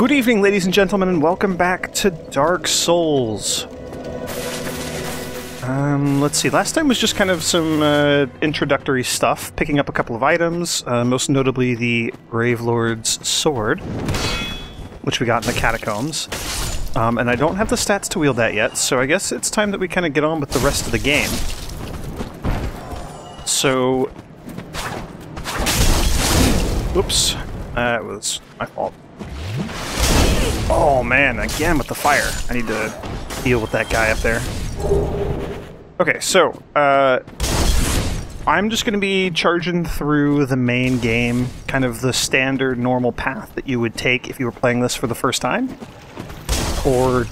Good evening, ladies and gentlemen, and welcome back to Dark Souls. Let's see, last time was just kind of some introductory stuff, picking up a couple of items, most notably the Gravelord's sword, which we got in the catacombs. And I don't have the stats to wield that yet, so I guess it's time that we kind of get on with the rest of the game. So... Oops, that was my fault. Oh man, again with the fire. I need to deal with that guy up there. Okay, so, I'm just going to be charging through the main game, kind of the standard normal path that you would take if you were playing this for the first time. Or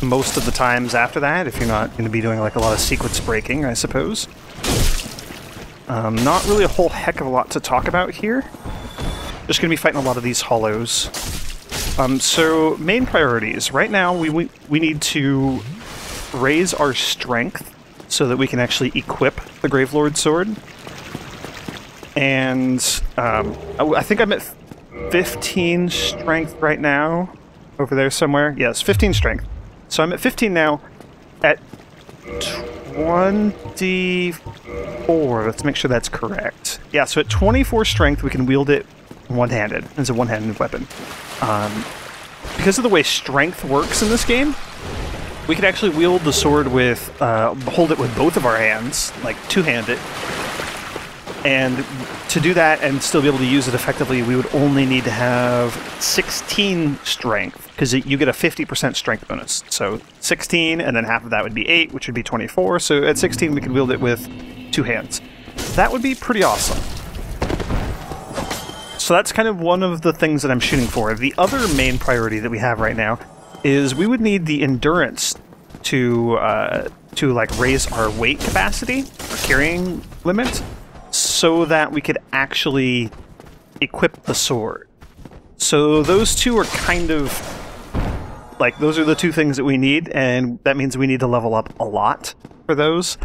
most of the times after that, if you're not going to be doing like a lot of sequence breaking, I suppose. Not really a whole heck of a lot to talk about here. Just going to be fighting a lot of these hollows. So, main priorities. Right now, we need to raise our strength so that we can actually equip the Gravelord sword. And I think I'm at 15 strength right now. Over there somewhere. Yes, 15 strength. So I'm at 15 now. At 24. Let's make sure that's correct. Yeah, so at 24 strength, we can wield it one-handed. It's a one-handed weapon. Because of the way strength works in this game, we could actually wield the sword with, hold it with both of our hands, like two-handed. And to do that and still be able to use it effectively, we would only need to have 16 strength, because you get a 50% strength bonus. So 16, and then half of that would be 8, which would be 24. So at 16, we could wield it with two hands. That would be pretty awesome. So that's kind of one of the things that I'm shooting for. The other main priority that we have right now is we would need the endurance to like raise our weight capacity, our carrying limit, so that we could actually equip the sword. So those two are kind of like, those are the two things that we need, and that means we need to level up a lot for those.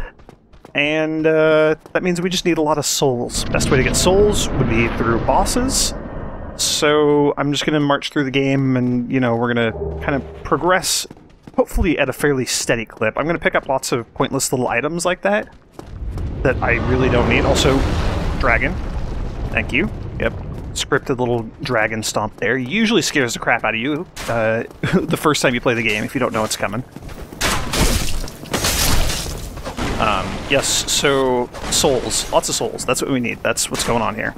And that means we just need a lot of souls. Best way to get souls would be through bosses. So I'm just going to march through the game and, you know, we're going to kind of progress, hopefully at a fairly steady clip. I'm going to pick up lots of pointless little items like that I really don't need. Also, dragon. Thank you. Yep. Scripted little dragon stomp there. Usually scares the crap out of you the first time you play the game if you don't know it's coming. Yes, so souls. Lots of souls. That's what we need. That's what's going on here.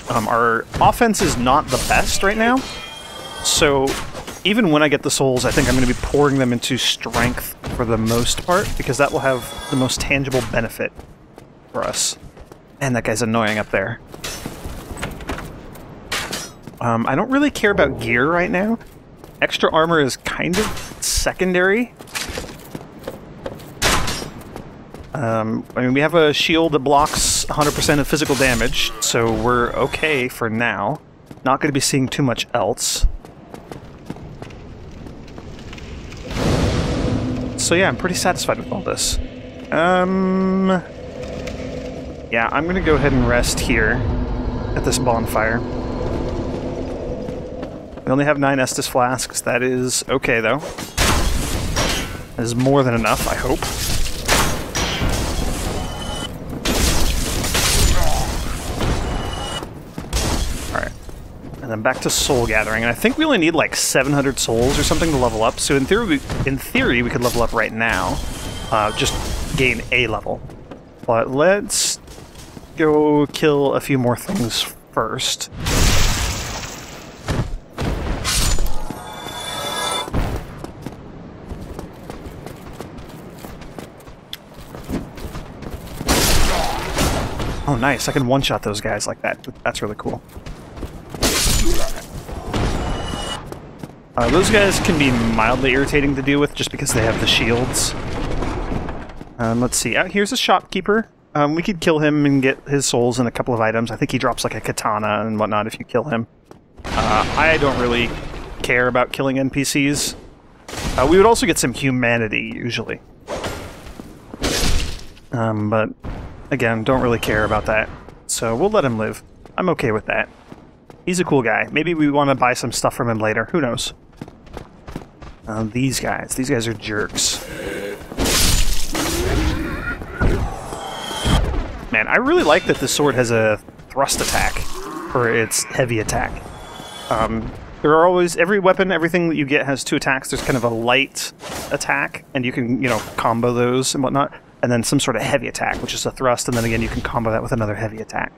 Our offense is not the best right now, so even when I get the souls, I think I'm going to be pouring them into strength for the most part, because that will have the most tangible benefit for us. And that guy's annoying up there. I don't really care about gear right now. Extra armor is kind of secondary. I mean, we have a shield that blocks 100% of physical damage, so we're okay for now. Not going to be seeing too much else. So yeah, I'm pretty satisfied with all this. Yeah, I'm going to go ahead and rest here at this bonfire. We only have 9 Estus flasks. That is okay, though. That is more than enough, I hope. And then back to soul gathering, and I think we only need like 700 souls or something to level up. So in theory, we could level up right now, just gain a level. But let's go kill a few more things first. Oh, nice! I can one-shot those guys like that. That's really cool. Those guys can be mildly irritating to deal with just because they have the shields. Let's see. Out here's a shopkeeper. We could kill him and get his souls and a couple of items. I think he drops like a katana and whatnot if you kill him. I don't really care about killing NPCs. We would also get some humanity, usually. But, again, don't really care about that. So we'll let him live. I'm okay with that. He's a cool guy. Maybe we want to buy some stuff from him later. Who knows? These guys are jerks. Man, I really like that this sword has a thrust attack for its heavy attack. There are always, every weapon, everything that you get has 2 attacks. There's kind of a light attack, and you can, you know, combo those and whatnot. And then some sort of heavy attack, which is a thrust, and then again you can combo that with another heavy attack.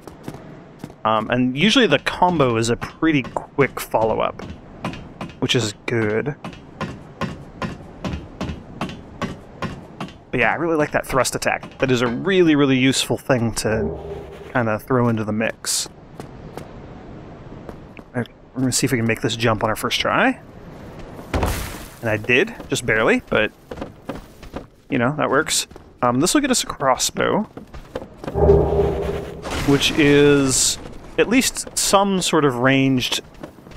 And usually the combo is a pretty quick follow-up, which is good. But yeah, I really like that thrust attack. That is a really, really useful thing to kind of throw into the mix. Okay, we're going to see if we can make this jump on our first try. And I did, just barely, but, you know, that works. This will get us a crossbow, which is at least some sort of ranged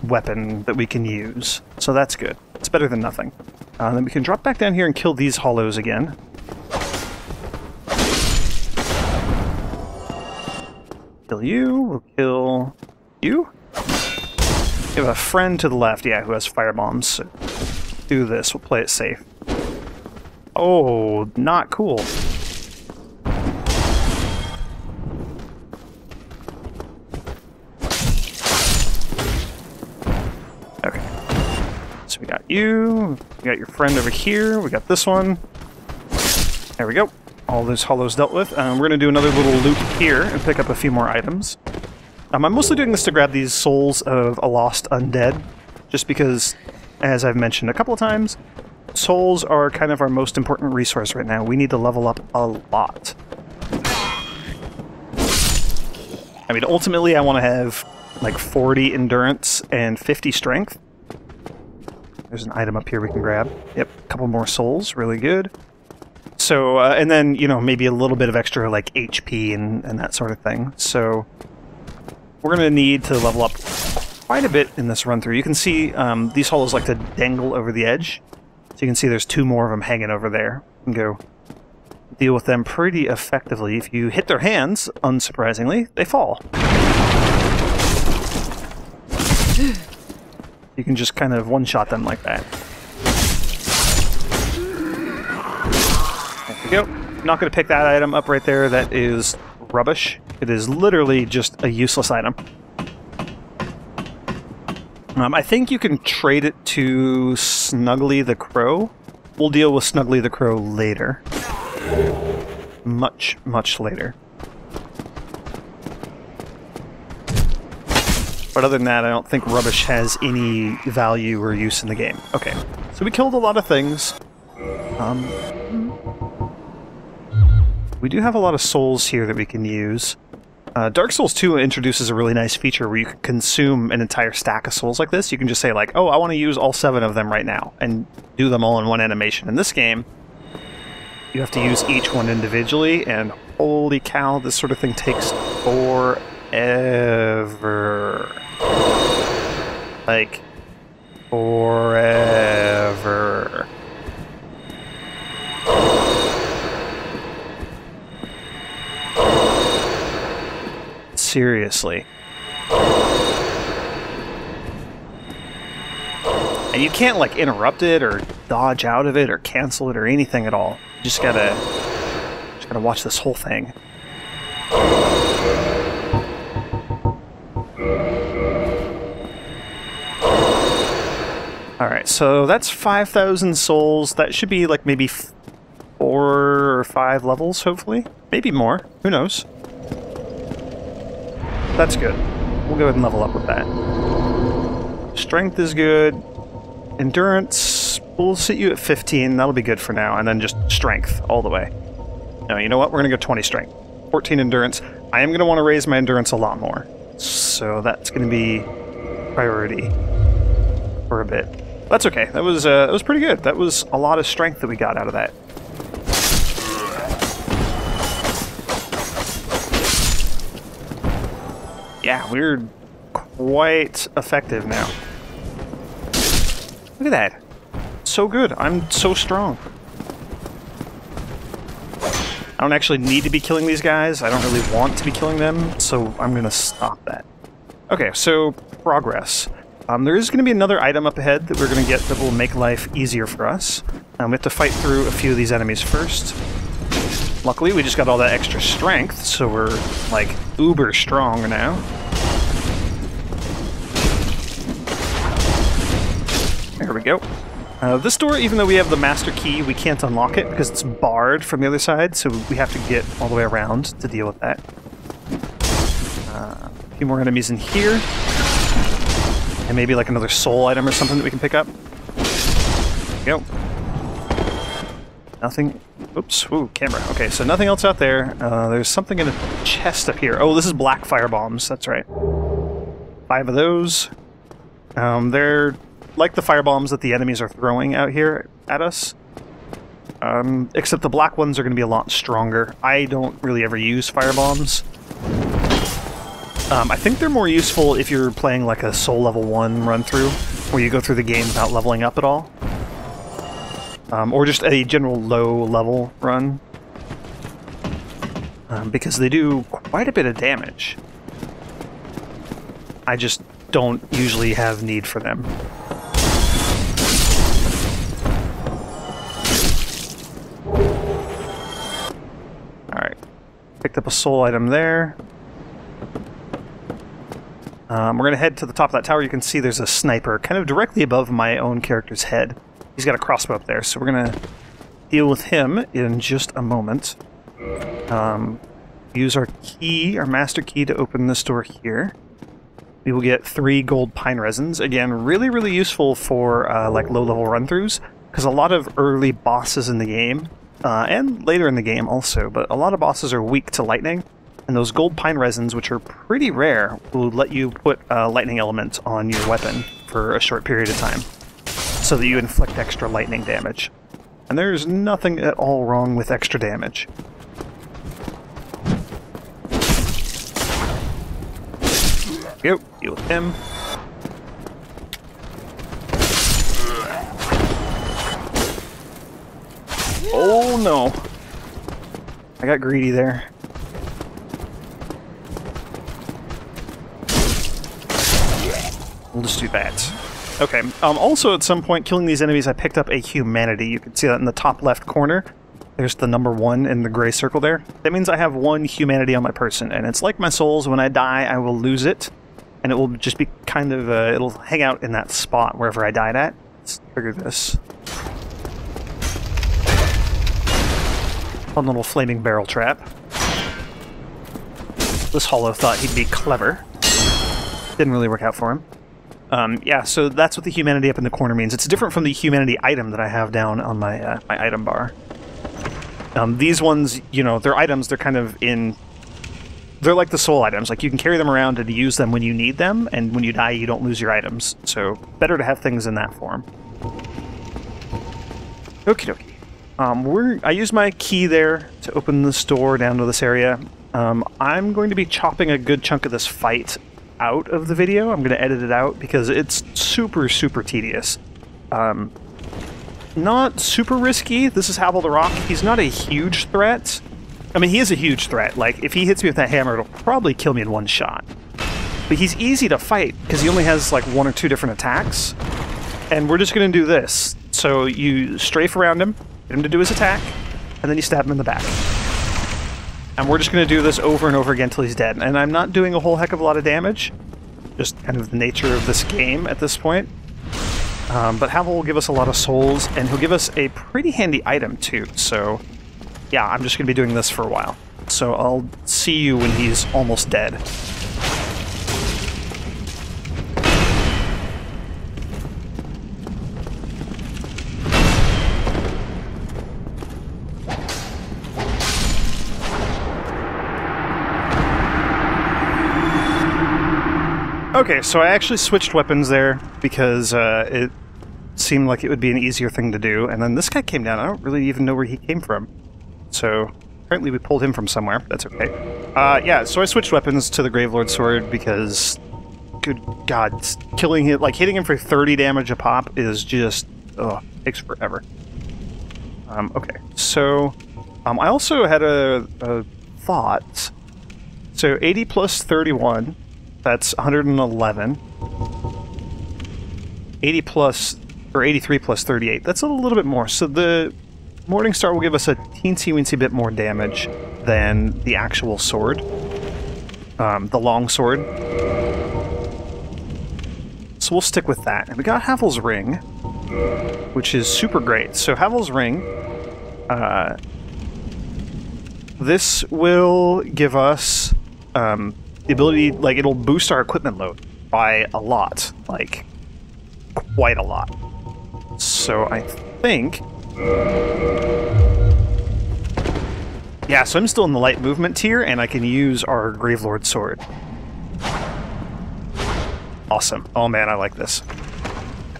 weapon that we can use. So that's good. It's better than nothing. Then we can drop back down here and kill these hollows again. Kill you. We'll kill you. We have a friend to the left, yeah, who has fire bombs. So do this. We'll play it safe. Oh, not cool. Okay. So we got you, we got your friend over here, we got this one. There we go. All those hollows dealt with. We're going to do another little loop here and pick up a few more items. I'm mostly doing this to grab these souls of a lost undead, just because, as I've mentioned a couple of times, souls are kind of our most important resource right now. We need to level up a lot. I mean, ultimately I want to have like 40 endurance and 50 strength. There's an item up here we can grab. Yep, a couple more souls, really good. So, and then, you know, maybe a little bit of extra like HP and that sort of thing. So, we're going to need to level up quite a bit in this run through. You can see these hollows like to dangle over the edge. So you can see there's 2 more of them hanging over there. You can go deal with them pretty effectively. If you hit their hands, unsurprisingly, they fall. You can just kind of one-shot them like that. There we go. I'm not going to pick that item up right there. That is rubbish. It is literally just a useless item. I think you can trade it to Snuggly the Crow. We'll deal with Snuggly the Crow later. Much, much later. But other than that, I don't think rubbish has any value or use in the game. Okay, so we killed a lot of things. We do have a lot of souls here that we can use. Dark Souls 2 introduces a really nice feature where you can consume an entire stack of souls like this. You can just say, like, oh, I want to use all 7 of them right now, and do them all in one animation. In this game, you have to use each one individually, and holy cow, this sort of thing takes forever. Like, forever. Seriously. And you can't, like, interrupt it or dodge out of it or cancel it or anything at all. You just gotta watch this whole thing. Alright, so that's 5,000 souls. That should be, like, maybe 4 or 5 levels, hopefully. Maybe more. Who knows? That's good. We'll go ahead and level up with that. Strength is good. Endurance, we'll sit you at 15. That'll be good for now. And then just strength all the way. No, you know what? We're going to go 20 strength. 14 endurance. I am going to want to raise my endurance a lot more. So that's going to be priority for a bit. That's okay. That was pretty good. That was a lot of strength that we got out of that. Yeah, we're quite effective now. Look at that. So good. I'm so strong. I don't actually need to be killing these guys. I don't really want to be killing them, so I'm going to stop that. Okay, so progress. There is going to be another item up ahead that we're going to get that will make life easier for us. We have to fight through a few of these enemies first. Luckily, we just got all that extra strength, so we're, like, uber strong now. There we go. This door, even though we have the master key, we can't unlock it because it's barred from the other side, so we have to get all the way around to deal with that. A few more enemies in here. And maybe like another soul item or something that we can pick up. There we go. Nothing. Oops. Ooh, camera. Okay, so nothing else out there. There's something in a chest up here. Oh, this is black fire bombs. That's right. 5 of those. They're like the fire bombs that the enemies are throwing out here at us. Except the black ones are going to be a lot stronger. I don't really ever use fire bombs. I think they're more useful if you're playing like a Soul Level 1 run-through, where you go through the game without leveling up at all. Or just a general low-level run. Because they do quite a bit of damage. I just don't usually have need for them. Alright. Picked up a soul item there. We're going to head to the top of that tower. You can see there's a sniper kind of directly above my own character's head. He's got a crossbow up there, so we're going to deal with him in just a moment. Use our key, our master key, to open this door here. We will get 3 gold pine resins. Again, really, really useful for like low-level run-throughs, because a lot of early bosses in the game, and later in the game also, but a lot of bosses are weak to lightning. And those gold pine resins, which are pretty rare, will let you put a lightning element on your weapon for a short period of time, so that you inflict extra lightning damage. And there's nothing at all wrong with extra damage. Go, deal with him. Oh no! I got greedy there. We'll just do that. Okay, also at some point killing these enemies I picked up a humanity. You can see that in the top left corner. There's the number 1 in the gray circle there. That means I have 1 humanity on my person, and it's like my souls. When I die, I will lose it, and it will just be kind of, it'll hang out in that spot wherever I died at. Let's trigger this. Fun little flaming barrel trap. This hollow thought he'd be clever. Didn't really work out for him. Yeah, so that's what the humanity up in the corner means. It's different from the humanity item that I have down on my my item bar. These ones, you know, they're items, they're kind of in... They're like the soul items. Like, you can carry them around and use them when you need them, and when you die, you don't lose your items. So, better to have things in that form. Okie dokie. I used my key there to open this door down to this area. I'm going to be chopping a good chunk of this fight out of the video. I'm going to edit it out because it's super, super tedious. Not super risky. This is Havel the Rock. He's not a huge threat. I mean, he is a huge threat. Like, if he hits me with that hammer, it'll probably kill me in one shot. But he's easy to fight because he only has like 1 or 2 different attacks. And we're just going to do this. So you strafe around him, get him to do his attack, and then you stab him in the back. And we're just going to do this over and over again till he's dead. And I'm not doing a whole heck of a lot of damage. Just kind of the nature of this game at this point. But Havel will give us a lot of souls, and he'll give us a pretty handy item too. So, yeah, I'm just going to be doing this for a while. So I'll see you when he's almost dead. Okay, so I actually switched weapons there because it seemed like it would be an easier thing to do, and then this guy came down. I don't really even know where he came from. So, apparently we pulled him from somewhere. That's okay. Yeah, so I switched weapons to the Gravelord Sword because, good god, killing him, like hitting him for 30 damage a pop is just, ugh, takes forever. Okay, so I also had a thought. So 80 plus 31... That's 111. 80 plus, or 83 plus 38. That's a little bit more. So the Morning Star will give us a teensy-weensy bit more damage than the actual sword. The long sword. So we'll stick with that. And we got Havel's Ring, which is super great. So Havel's Ring, this will give us the ability, like, it'll boost our equipment load by a lot. Like, quite a lot. So I think... yeah, so I'm still in the light movement tier, and I can use our Gravelord sword. Awesome. Oh man, I like this.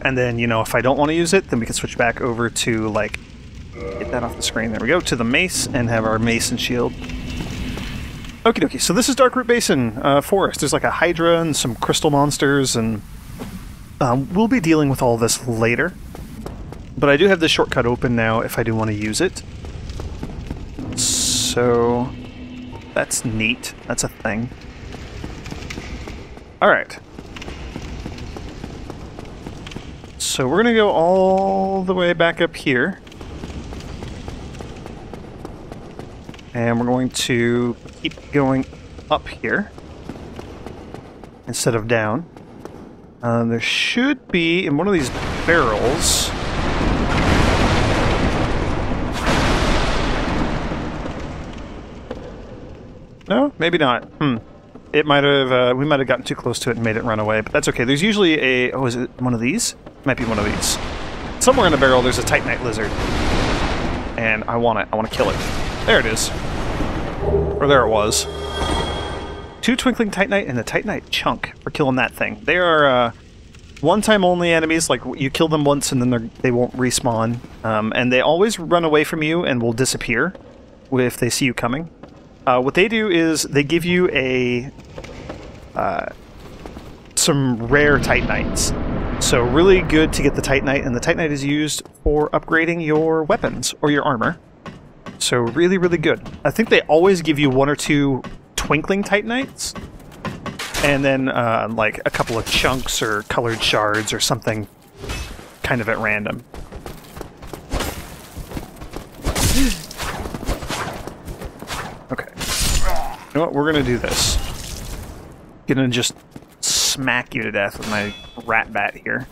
And then, you know, if I don't want to use it, then we can switch back over to, like, get that off the screen. There we go, to the mace, and have our mace and shield. Okie dokie, so this is Darkroot Basin Forest. There's like a Hydra and some crystal monsters, and we'll be dealing with all this later. But I do have this shortcut open now if I do want to use it. So that's neat. That's a thing. Alright. So we're going to go all the way back up here. And we're going to keep going up here instead of down. There should be, in one of these barrels... no? Maybe not. It might have, we might have gotten too close to it and made it run away, but that's okay. There's usually a, oh, is it one of these? Might be one of these. Somewhere in a barrel there's a Titanite lizard. And I want it. I want to kill it. There it is. Or there it was. 2 Twinkling Titanite and a Titanite chunk for killing that thing. They are, one-time only enemies. Like, you kill them once and then they won't respawn. And they always run away from you and will disappear if they see you coming. What they do is they give you a some rare Titanites. So really good to get the Titanite, and the Titanite is used for upgrading your weapons or your armor. So really, really good. I think they always give you 1 or 2 Twinkling Titanites, and then like a couple of chunks or colored shards or something kind of at random. Okay. You know what? We're gonna do this. Gonna just smack you to death with my rat bat here.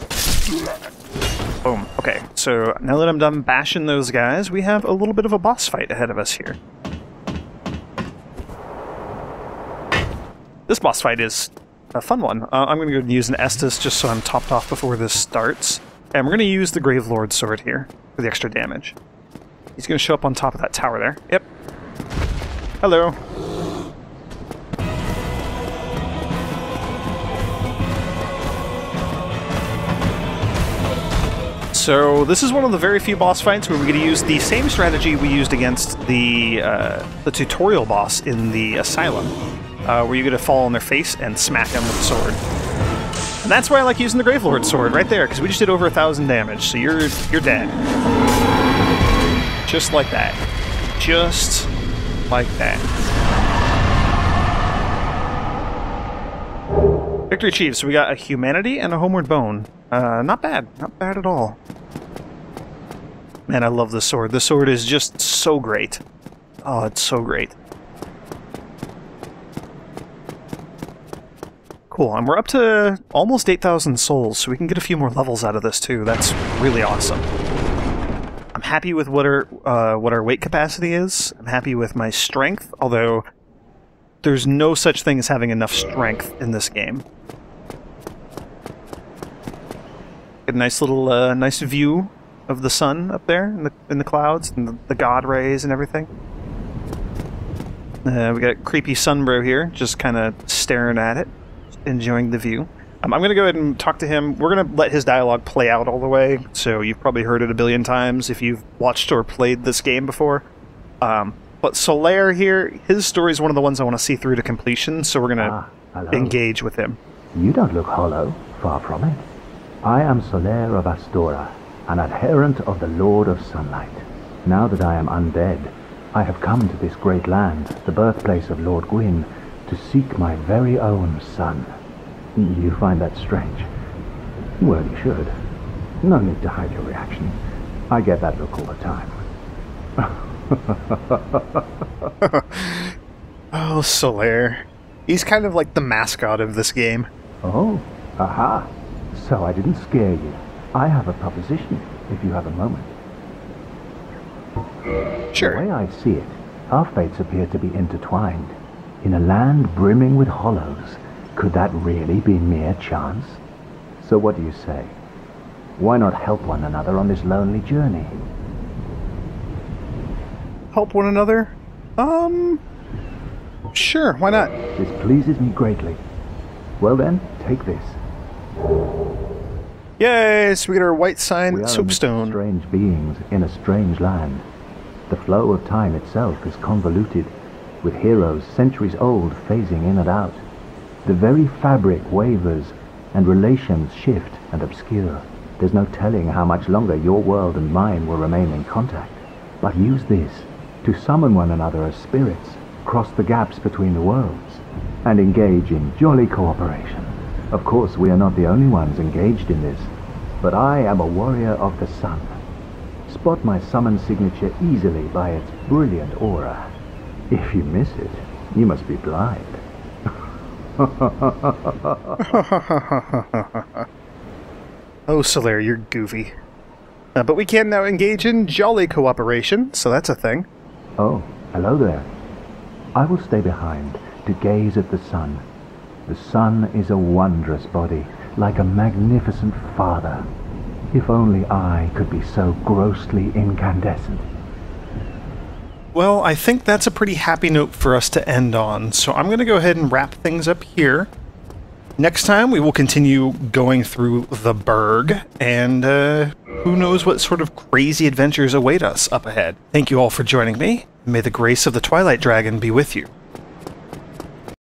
Boom. Okay, so now that I'm done bashing those guys, we have a little bit of a boss fight ahead of us here. This boss fight is a fun one. I'm gonna go use an Estus just so I'm topped off before this starts. And we're gonna use the Gravelord sword here for the extra damage. He's gonna show up on top of that tower there. Yep. Hello. So this is one of the very few boss fights where we're going to use the same strategy we used against the tutorial boss in the Asylum, where you're going to fall on their face and smack them with the sword. And that's why I like using the Gravelord sword right there, because we just did over 1,000 damage, so you're dead. Just like that. Just like that. Victory achieved. So we got a Humanity and a Homeward Bone. Not bad. Not bad at all. Man, I love this sword. This sword is just so great. Oh, it's so great. Cool, and we're up to almost 8,000 souls, so we can get a few more levels out of this too. That's really awesome. I'm happy with what our weight capacity is. I'm happy with my strength, although there's no such thing as having enough strength in this game. Get a nice little, nice view of the sun up there in the clouds and the god rays and everything. We got creepy Sunbro here, just kind of staring at it, enjoying the view. I'm going to go ahead and talk to him. We're going to let his dialogue play out all the way, so you've probably heard it a billion times if you've watched or played this game before. But Solaire here, his story is one of the ones I want to see through to completion, so we're going to engage with him. You don't look hollow, far from it. I am Solaire of Astora, an adherent of the Lord of Sunlight. Now that I am undead, I have come to this great land, the birthplace of Lord Gwyn, to seek my very own son. You find that strange? Well, you should. No need to hide your reaction. I get that look all the time. Oh, Solaire. He's kind of like the mascot of this game. Oh, aha. So I didn't scare you. I have a proposition, if you have a moment. Sure. The way I see it, our fates appear to be intertwined. In a land brimming with hollows, could that really be mere chance? So what do you say? Why not help one another on this lonely journey? Help one another? Sure, why not? This pleases me greatly. Well then, take this. Yay, so we get our white sign We are soapstone. strange beings in a strange land. The flow of time itself is convoluted, with heroes centuries old phasing in and out. The very fabric wavers, and relations shift and obscure. There's no telling how much longer your world and mine will remain in contact. But use this to summon one another as spirits, cross the gaps between the worlds, and engage in jolly cooperation. Of course, we are not the only ones engaged in this, but I am a warrior of the sun. Spot my summon signature easily by its brilliant aura. If you miss it, you must be blind. Oh, Solaire, you're goofy. But we can now engage in jolly cooperation, so that's a thing. Oh, hello there. I will stay behind to gaze at the sun. The sun is a wondrous body, like a magnificent father. If only I could be so grossly incandescent. Well, I think that's a pretty happy note for us to end on, so I'm going to go ahead and wrap things up here. Next time, we will continue going through the Berg, and who knows what sort of crazy adventures await us up ahead. Thank you all for joining me. May the grace of the Twilight Dragon be with you.